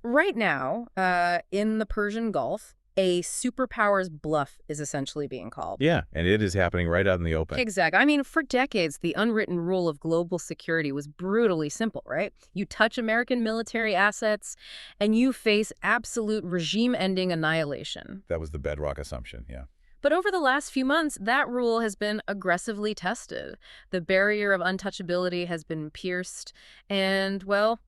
Right now, in the Persian Gulf, a superpower's bluff is essentially being called. Yeah, and it is happening right out in the open. Exactly. I mean, for decades, the unwritten rule of global security was brutally simple, right? You touch American military assets, and you face absolute regime-ending annihilation. That was the bedrock assumption, yeah. But over the last few months, that rule has been aggressively tested. The barrier of untouchability has been pierced, and, well,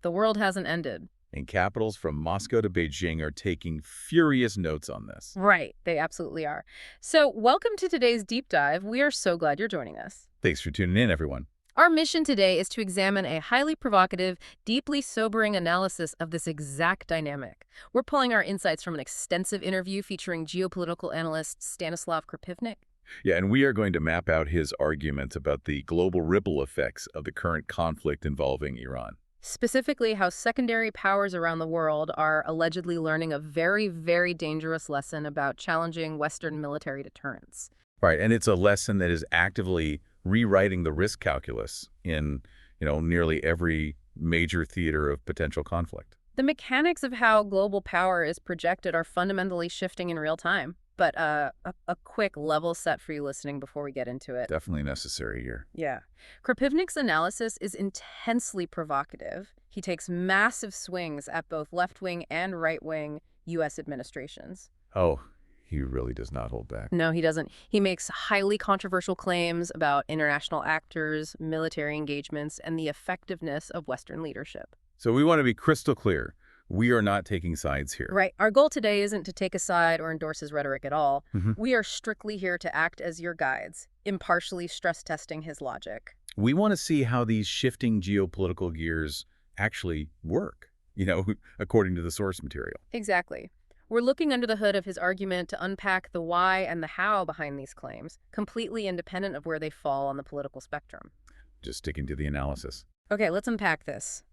the world hasn't ended. And capitals from Moscow to Beijing are taking furious notes on this. Right, they absolutely are. So, welcome to today's deep dive. We are so glad you're joining us. Thanks for tuning in, everyone. Our mission today is to examine a highly provocative, deeply sobering analysis of this exact dynamic. We're pulling our insights from an extensive interview featuring geopolitical analyst Stanislav Krapivnik. Yeah, and we are going to map out his arguments about the global ripple effects of the current conflict involving Iran. Specifically, how secondary powers around the world are allegedly learning a very, very dangerous lesson about challenging Western military deterrence. Right, and it's a lesson that is actively rewriting the risk calculus in, nearly every major theater of potential conflict. The mechanics of how global power is projected are fundamentally shifting in real time. But a quick level set for you listening before we get into it. Definitely necessary here. Yeah. Krapivnik's analysis is intensely provocative. He takes massive swings at both left-wing and right-wing U.S. administrations. Oh, he really does not hold back. No, he doesn't. He makes highly controversial claims about international actors, military engagements, and the effectiveness of Western leadership. So we want to be crystal clear. We are not taking sides here. Right. Our goal today isn't to take a side or endorse his rhetoric at all. Mm-hmm. We are strictly here to act as your guides, impartially stress testing his logic. We want to see how these shifting geopolitical gears actually work, according to the source material. Exactly. We're looking under the hood of his argument to unpack the why and the how behind these claims, completely independent of where they fall on the political spectrum. Just sticking to the analysis. Okay, let's unpack this.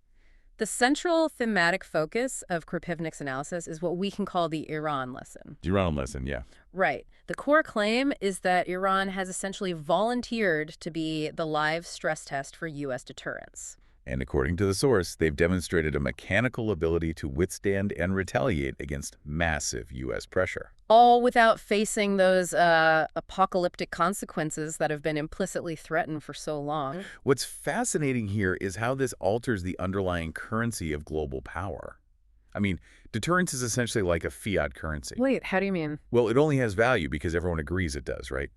The central thematic focus of Krapivnik's analysis is what we can call the Iran lesson. The Iran lesson, yeah. Right. The core claim is that Iran has essentially volunteered to be the live stress test for U.S. deterrence. And according to the source, they've demonstrated a mechanical ability to withstand and retaliate against massive U.S. pressure. All without facing those apocalyptic consequences that have been implicitly threatened for so long. What's fascinating here is how this alters the underlying currency of global power. I mean, deterrence is essentially like a fiat currency. Wait, how do you mean? Well, it only has value because everyone agrees it does, right?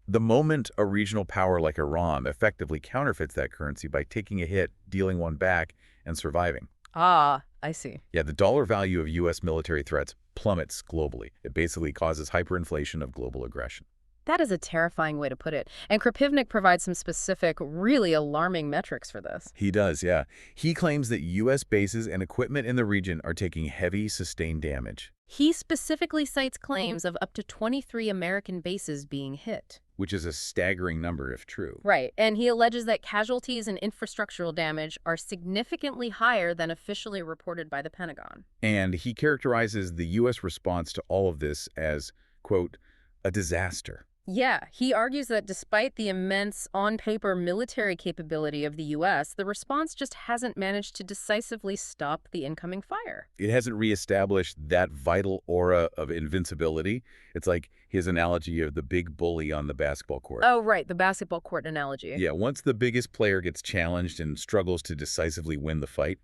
The moment a regional power like Iran effectively counterfeits that currency by taking a hit, dealing one back, and surviving. Ah, I see. Yeah, the dollar value of U.S. military threats plummets globally. It basically causes hyperinflation of global aggression. That is a terrifying way to put it. And Krapivnik provides some specific, really alarming metrics for this. He does, yeah. He claims that U.S. bases and equipment in the region are taking heavy, sustained damage. He specifically cites claims of up to 23 American bases being hit. Which is a staggering number if true. Right, and he alleges that casualties and infrastructural damage are significantly higher than officially reported by the Pentagon. And he characterizes the U.S. response to all of this as, quote, a disaster. Yeah, he argues that despite the immense on-paper military capability of the U.S., the response just hasn't managed to decisively stop the incoming fire. It hasn't reestablished that vital aura of invincibility. It's like his analogy of the big bully on the basketball court. Oh, right, the basketball court analogy. Yeah, once the biggest player gets challenged and struggles to decisively win the fight,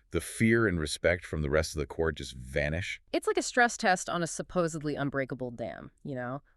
the fear and respect from the rest of the court just vanish. It's like a stress test on a supposedly unbreakable dam,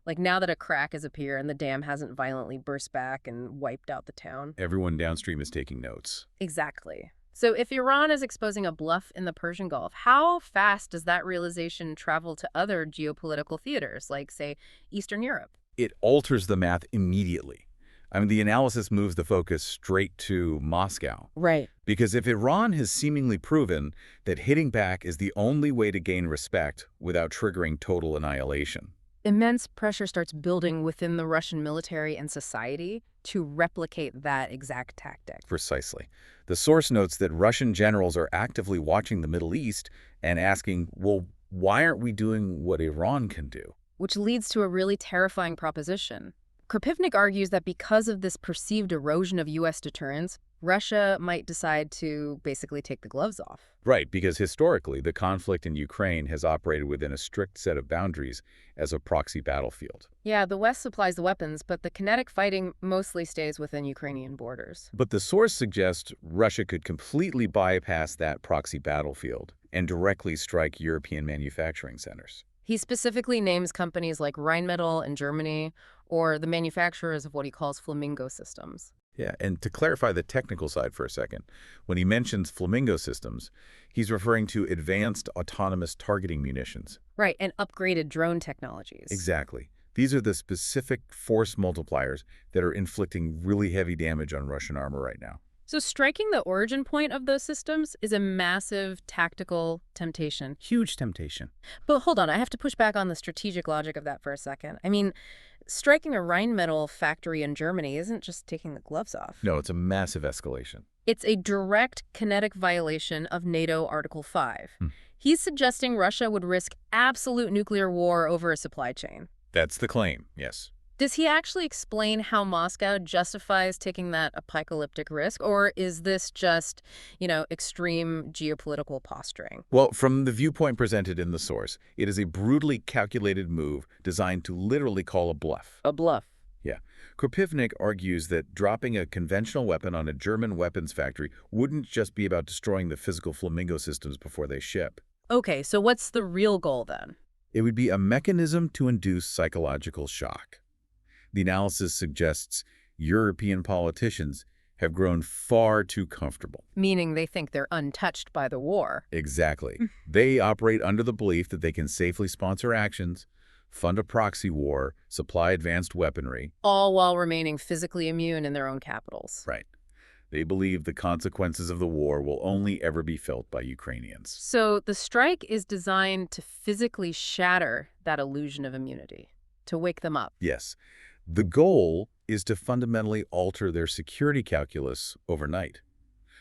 Like now that a crack has appeared and the dam hasn't violently burst back and wiped out the town. Everyone downstream is taking notes. Exactly. So if Iran is exposing a bluff in the Persian Gulf, how fast does that realization travel to other geopolitical theaters, like, say, Eastern Europe? It alters the math immediately. I mean, the analysis moves the focus straight to Moscow. Right. Because if Iran has seemingly proven that hitting back is the only way to gain respect without triggering total annihilation, immense pressure starts building within the Russian military and society to replicate that exact tactic. Precisely. The source notes that Russian generals are actively watching the Middle East and asking, well, why aren't we doing what Iran can do? Which leads to a really terrifying proposition. Krapivnik argues that because of this perceived erosion of U.S. deterrence, Russia might decide to basically take the gloves off. Right, because historically, the conflict in Ukraine has operated within a strict set of boundaries as a proxy battlefield. Yeah, the West supplies the weapons, but the kinetic fighting mostly stays within Ukrainian borders. But the source suggests Russia could completely bypass that proxy battlefield and directly strike European manufacturing centers. He specifically names companies like Rheinmetall in Germany or the manufacturers of what he calls flamingo systems. Yeah, and to clarify the technical side for a second, when he mentions flamingo systems, he's referring to advanced autonomous targeting munitions. Right, and upgraded drone technologies. Exactly. These are the specific force multipliers that are inflicting really heavy damage on Russian armor right now. So striking the origin point of those systems is a massive tactical temptation. Huge temptation. But hold on, I have to push back on the strategic logic of that for a second. I mean, striking a Rheinmetall factory in Germany isn't just taking the gloves off. No, it's a massive escalation. It's a direct kinetic violation of NATO Article 5. He's suggesting Russia would risk absolute nuclear war over a supply chain. That's the claim, yes. Does he actually explain how Moscow justifies taking that apocalyptic risk, or is this just, extreme geopolitical posturing? Well, from the viewpoint presented in the source, it is a brutally calculated move designed to literally call a bluff. A bluff. Yeah. Krapivnik argues that dropping a conventional weapon on a German weapons factory wouldn't just be about destroying the physical flamingo systems before they ship. Okay, so what's the real goal then? It would be a mechanism to induce psychological shock. The analysis suggests European politicians have grown far too comfortable. Meaning they think they're untouched by the war. Exactly. They operate under the belief that they can safely sponsor actions, fund a proxy war, supply advanced weaponry. All while remaining physically immune in their own capitals. Right. They believe the consequences of the war will only ever be felt by Ukrainians. So the strike is designed to physically shatter that illusion of immunity, to wake them up. Yes. The goal is to fundamentally alter their security calculus overnight.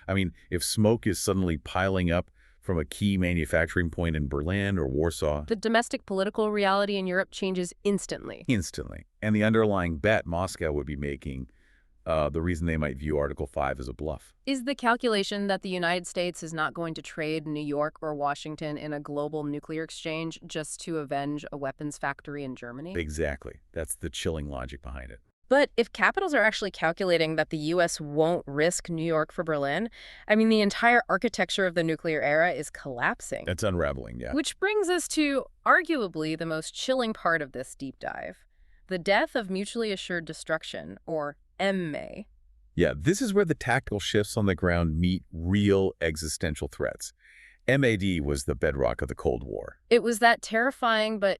I mean, if smoke is suddenly piling up from a key manufacturing point in Berlin or Warsaw, the domestic political reality in Europe changes instantly. Instantly. And the underlying bet Moscow would be making, the reason they might view Article 5 as a bluff. Is the calculation that the United States is not going to trade New York or Washington in a global nuclear exchange just to avenge a weapons factory in Germany? Exactly. That's the chilling logic behind it. But if capitals are actually calculating that the U.S. won't risk New York for Berlin, I mean, the entire architecture of the nuclear era is collapsing. That's unraveling, yeah. Which brings us to arguably the most chilling part of this deep dive, the death of mutually assured destruction, or MA. Yeah, this is where the tactical shifts on the ground meet real existential threats. MAD was the bedrock of the Cold War. It was that terrifying but,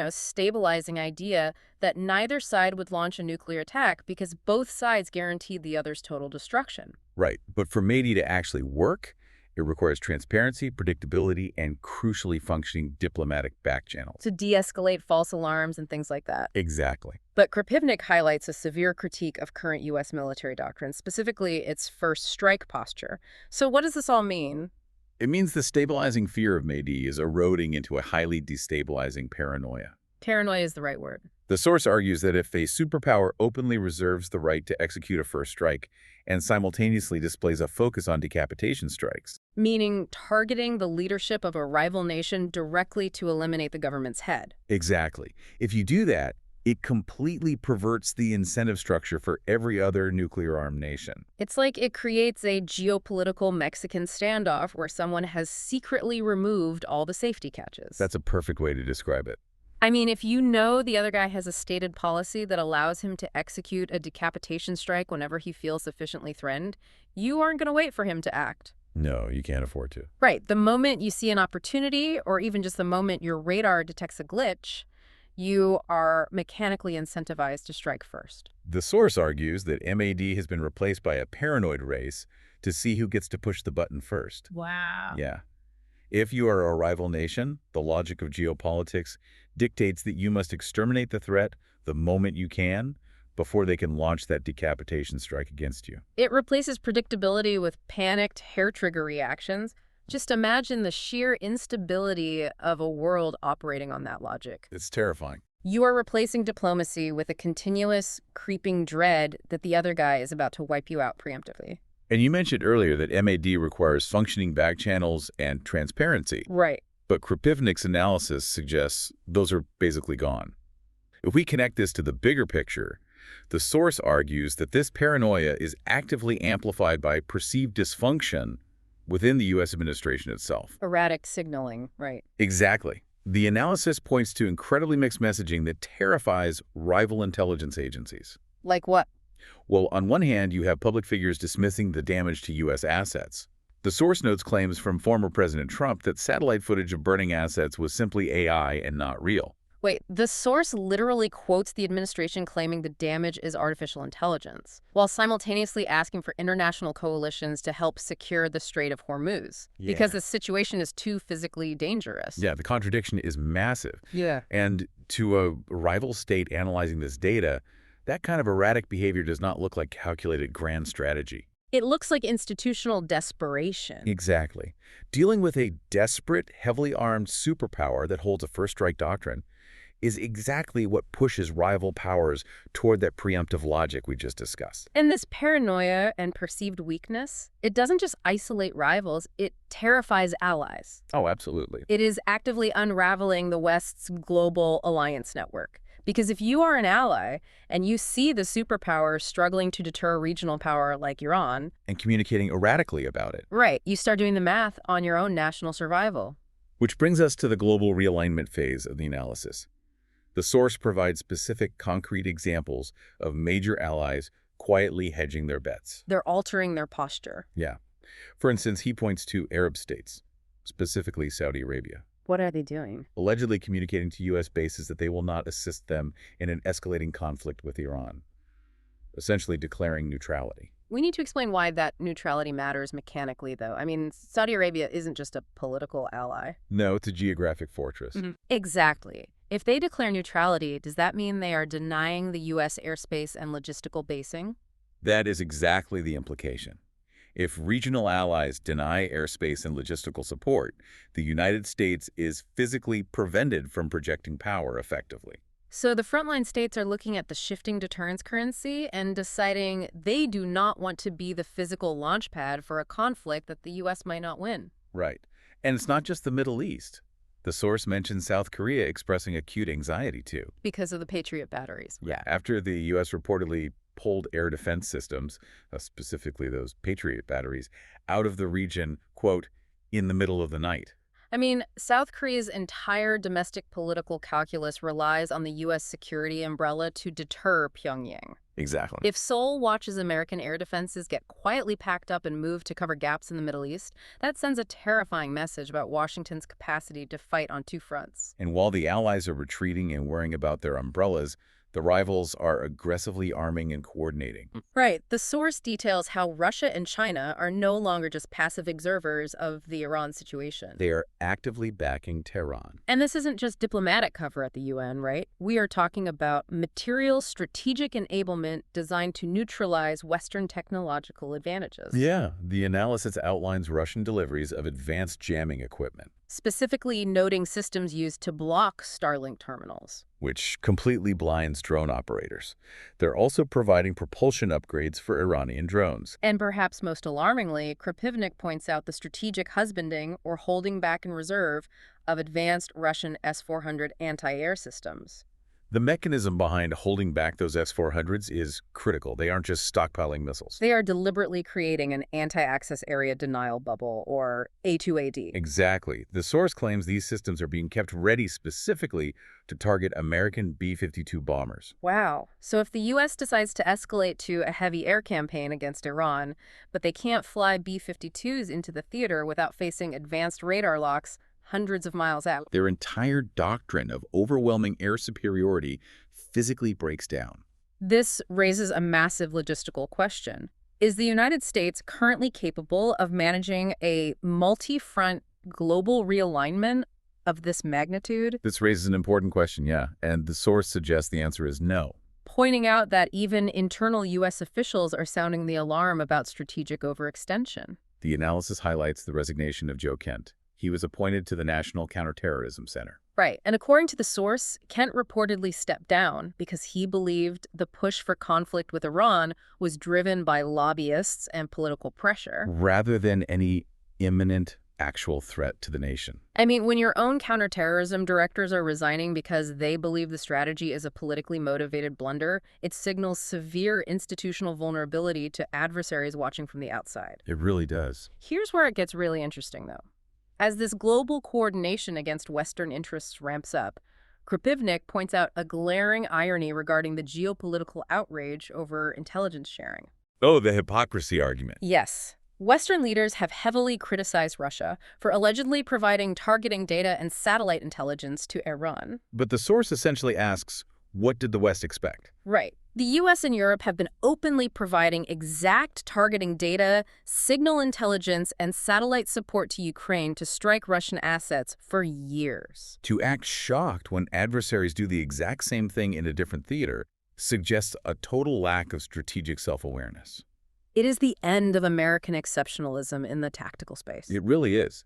stabilizing idea that neither side would launch a nuclear attack because both sides guaranteed the other's total destruction. Right, but for MAD to actually work, it requires transparency, predictability, and crucially functioning diplomatic back channels. To de-escalate false alarms and things like that. Exactly. But Krapivnik highlights a severe critique of current U.S. military doctrine, specifically its first strike posture. So what does this all mean? It means the stabilizing fear of MAD is eroding into a highly destabilizing paranoia. Paranoia is the right word. The source argues that if a superpower openly reserves the right to execute a first strike and simultaneously displays a focus on decapitation strikes, meaning targeting the leadership of a rival nation directly to eliminate the government's head. Exactly. If you do that, it completely perverts the incentive structure for every other nuclear-armed nation. It's like it creates a geopolitical Mexican standoff where someone has secretly removed all the safety catches. That's a perfect way to describe it. I mean, if you know the other guy has a stated policy that allows him to execute a decapitation strike whenever he feels sufficiently threatened, you aren't going to wait for him to act. No, you can't afford to. Right. The moment you see an opportunity, or even just the moment your radar detects a glitch, you are mechanically incentivized to strike first. The source argues that MAD has been replaced by a paranoid race to see who gets to push the button first. Wow. Yeah. If you are a rival nation, the logic of geopolitics dictates that you must exterminate the threat the moment you can before they can launch that decapitation strike against you. It replaces predictability with panicked hair-trigger reactions. Just imagine the sheer instability of a world operating on that logic. It's terrifying. You are replacing diplomacy with a continuous, creeping dread that the other guy is about to wipe you out preemptively. And you mentioned earlier that MAD requires functioning back channels and transparency. Right. But Krapivnik's analysis suggests those are basically gone. If we connect this to the bigger picture, the source argues that this paranoia is actively amplified by perceived dysfunction within the U.S. administration itself. Erratic signaling, right. Exactly. The analysis points to incredibly mixed messaging that terrifies rival intelligence agencies. Like what? Well, on one hand, you have public figures dismissing the damage to U.S. assets. The source notes claims from former President Trump that satellite footage of burning assets was simply AI and not real. Wait, the source literally quotes the administration claiming the damage is artificial intelligence, while simultaneously asking for international coalitions to help secure the Strait of Hormuz, because the situation is too physically dangerous. Yeah, the contradiction is massive. Yeah. And to a rival state analyzing this data, that kind of erratic behavior does not look like calculated grand strategy. It looks like institutional desperation. Exactly. Dealing with a desperate, heavily armed superpower that holds a first strike doctrine is exactly what pushes rival powers toward that preemptive logic we just discussed. And this paranoia and perceived weakness, it doesn't just isolate rivals, it terrifies allies. Oh, absolutely. It is actively unraveling the West's global alliance network. Because if you are an ally and you see the superpower struggling to deter a regional power like Iran, And communicating erratically about it. right, you start doing the math on your own national survival. Which brings us to the global realignment phase of the analysis. The source provides specific, concrete examples of major allies quietly hedging their bets. They're altering their posture. Yeah. For instance, he points to Arab states, specifically Saudi Arabia, What are they doing? allegedly communicating to U.S. bases that they will not assist them in an escalating conflict with Iran, essentially declaring neutrality. We need to explain why that neutrality matters mechanically, though. I mean, Saudi Arabia isn't just a political ally. No, it's a geographic fortress. Exactly. If they declare neutrality, does that mean they are denying the U.S. airspace and logistical basing? That is exactly the implication. If regional allies deny airspace and logistical support, the United States is physically prevented from projecting power effectively. So the frontline states are looking at the shifting deterrence currency and deciding they do not want to be the physical launchpad for a conflict that the U.S. might not win. Right. And it's not just the Middle East. The source mentions South Korea expressing acute anxiety too. Because of the Patriot batteries. Yeah. After the U.S. reportedly pulled air defense systems, specifically those Patriot batteries, out of the region, quote, in the middle of the night. I mean, South Korea's entire domestic political calculus relies on the U.S. security umbrella to deter Pyongyang. Exactly. If Seoul watches American air defenses get quietly packed up and moved to cover gaps in the Middle East, that sends a terrifying message about Washington's capacity to fight on two fronts. And while the allies are retreating and worrying about their umbrellas, the rivals are aggressively arming and coordinating. Right. The source details how Russia and China are no longer just passive observers of the Iran situation. They are actively backing Tehran. And this isn't just diplomatic cover at the UN, right? We are talking about material strategic enablement designed to neutralize Western technological advantages. Yeah, the analysis outlines Russian deliveries of advanced jamming equipment, Specifically noting systems used to block Starlink terminals. which completely blinds drone operators. They're also providing propulsion upgrades for Iranian drones. And perhaps most alarmingly, Krapivnik points out the strategic husbanding or holding back in reserve of advanced Russian S-400 anti-air systems. The mechanism behind holding back those S-400s is critical. They aren't just stockpiling missiles. They are deliberately creating an anti-access area denial bubble, or A2AD. Exactly. The source claims these systems are being kept ready specifically to target American B-52 bombers. Wow. So if the U.S. decides to escalate to a heavy air campaign against Iran, but they can't fly B-52s into the theater without facing advanced radar locks hundreds of miles out. Their entire doctrine of overwhelming air superiority physically breaks down. This raises a massive logistical question. Is the United States currently capable of managing a multi-front global realignment of this magnitude? This raises an important question, yeah, and the source suggests the answer is no. Pointing out that even internal U.S. officials are sounding the alarm about strategic overextension. The analysis highlights the resignation of Joe Kent. He was appointed to the National Counterterrorism Center. Right. And according to the source, Kent reportedly stepped down because he believed the push for conflict with Iran was driven by lobbyists and political pressure. Rather than any imminent actual threat to the nation. I mean, when your own counterterrorism directors are resigning because they believe the strategy is a politically motivated blunder, it signals severe institutional vulnerability to adversaries watching from the outside. It really does. Here's where it gets really interesting, though. As this global coordination against Western interests ramps up, Krapivnik points out a glaring irony regarding the geopolitical outrage over intelligence sharing. Oh, the hypocrisy argument. Yes. Western leaders have heavily criticized Russia for allegedly providing targeting data and satellite intelligence to Iran. But the source essentially asks, what did the West expect? Right. The U.S. and Europe have been openly providing exact targeting data, signal intelligence, and satellite support to Ukraine to strike Russian assets for years. To act shocked when adversaries do the exact same thing in a different theater suggests a total lack of strategic self-awareness. It is the end of American exceptionalism in the tactical space. It really is.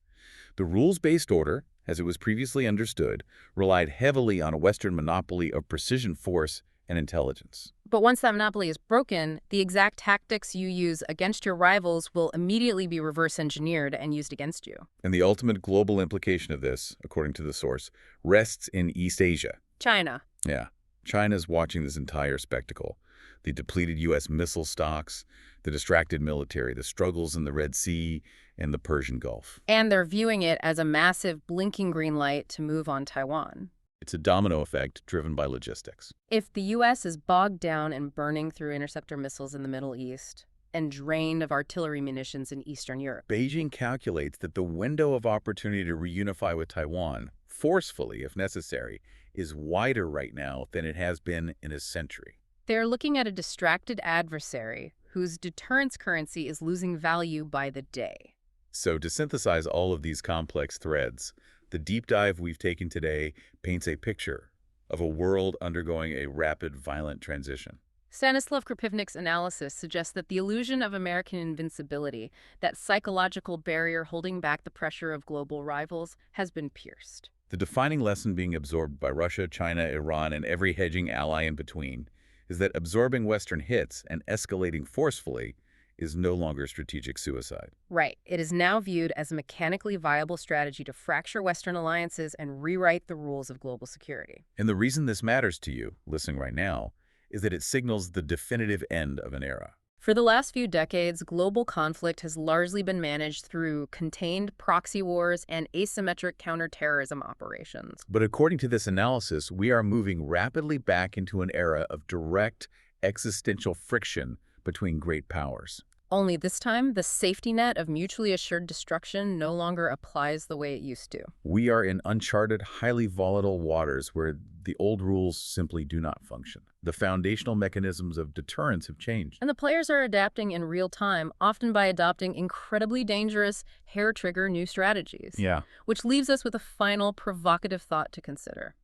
The rules-based order, as it was previously understood, relied heavily on a Western monopoly of precision force and intelligence. But once that monopoly is broken, the exact tactics you use against your rivals will immediately be reverse-engineered and used against you. And the ultimate global implication of this, according to the source, rests in East Asia. China. Yeah. China's watching this entire spectacle. The depleted U.S. missile stocks, the distracted military, the struggles in the Red Sea, and the Persian Gulf. And they're viewing it as a massive blinking green light to move on Taiwan. It's a domino effect driven by logistics. If the U.S. is bogged down and burning through interceptor missiles in the Middle East and drained of artillery munitions in Eastern Europe, Beijing calculates that the window of opportunity to reunify with Taiwan, forcefully if necessary, is wider right now than it has been in a century. they're looking at a distracted adversary whose deterrence currency is losing value by the day. So to synthesize all of these complex threads, the deep dive we've taken today paints a picture of a world undergoing a rapid, violent transition. Stanislav Krapivnik's analysis suggests that the illusion of American invincibility, that psychological barrier holding back the pressure of global rivals, has been pierced. The defining lesson being absorbed by Russia, China, Iran, and every hedging ally in between is that absorbing Western hits and escalating forcefully is no longer strategic suicide. Right. It is now viewed as a mechanically viable strategy to fracture Western alliances and rewrite the rules of global security. And the reason this matters to you, listening right now, is that it signals the definitive end of an era. For the last few decades, global conflict has largely been managed through contained proxy wars and asymmetric counterterrorism operations. But according to this analysis, we are moving rapidly back into an era of direct existential friction between great powers. Only this time, the safety net of mutually assured destruction no longer applies the way it used to. We are in uncharted, highly volatile waters where the old rules simply do not function. The foundational mechanisms of deterrence have changed. And the players are adapting in real time, often by adopting incredibly dangerous, hair-trigger new strategies. Yeah. Which leaves us with a final provocative thought to consider.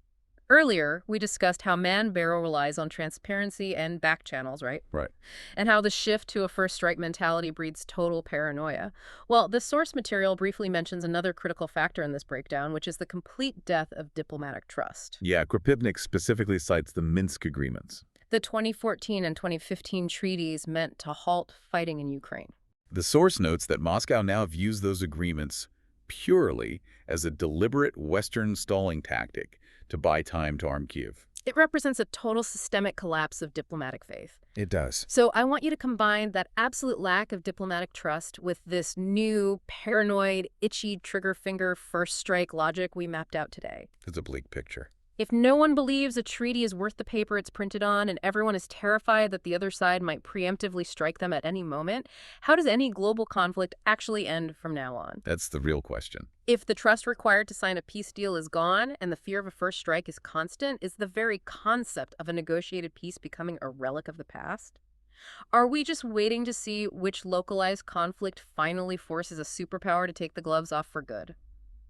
Earlier, we discussed how man-barrel relies on transparency and back channels, right? Right. And how the shift to a first-strike mentality breeds total paranoia. Well, the source material briefly mentions another critical factor in this breakdown, which is the complete death of diplomatic trust. Yeah, Krapivnik specifically cites the Minsk agreements. The 2014 and 2015 treaties meant to halt fighting in Ukraine. The source notes that Moscow now views those agreements purely as a deliberate Western stalling tactic to buy time to arm Kyiv. It represents a total systemic collapse of diplomatic faith. It does. So I want you to combine that absolute lack of diplomatic trust with this new, paranoid, itchy, trigger finger, first strike logic we mapped out today. It's a bleak picture. If no one believes a treaty is worth the paper it's printed on and everyone is terrified that the other side might preemptively strike them at any moment, how does any global conflict actually end from now on? That's the real question. If the trust required to sign a peace deal is gone and the fear of a first strike is constant, is the very concept of a negotiated peace becoming a relic of the past? Are we just waiting to see which localized conflict finally forces a superpower to take the gloves off for good?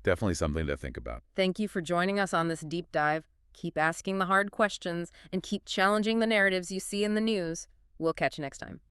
Definitely something to think about. Thank you for joining us on this deep dive. Keep asking the hard questions and keep challenging the narratives you see in the news. We'll catch you next time.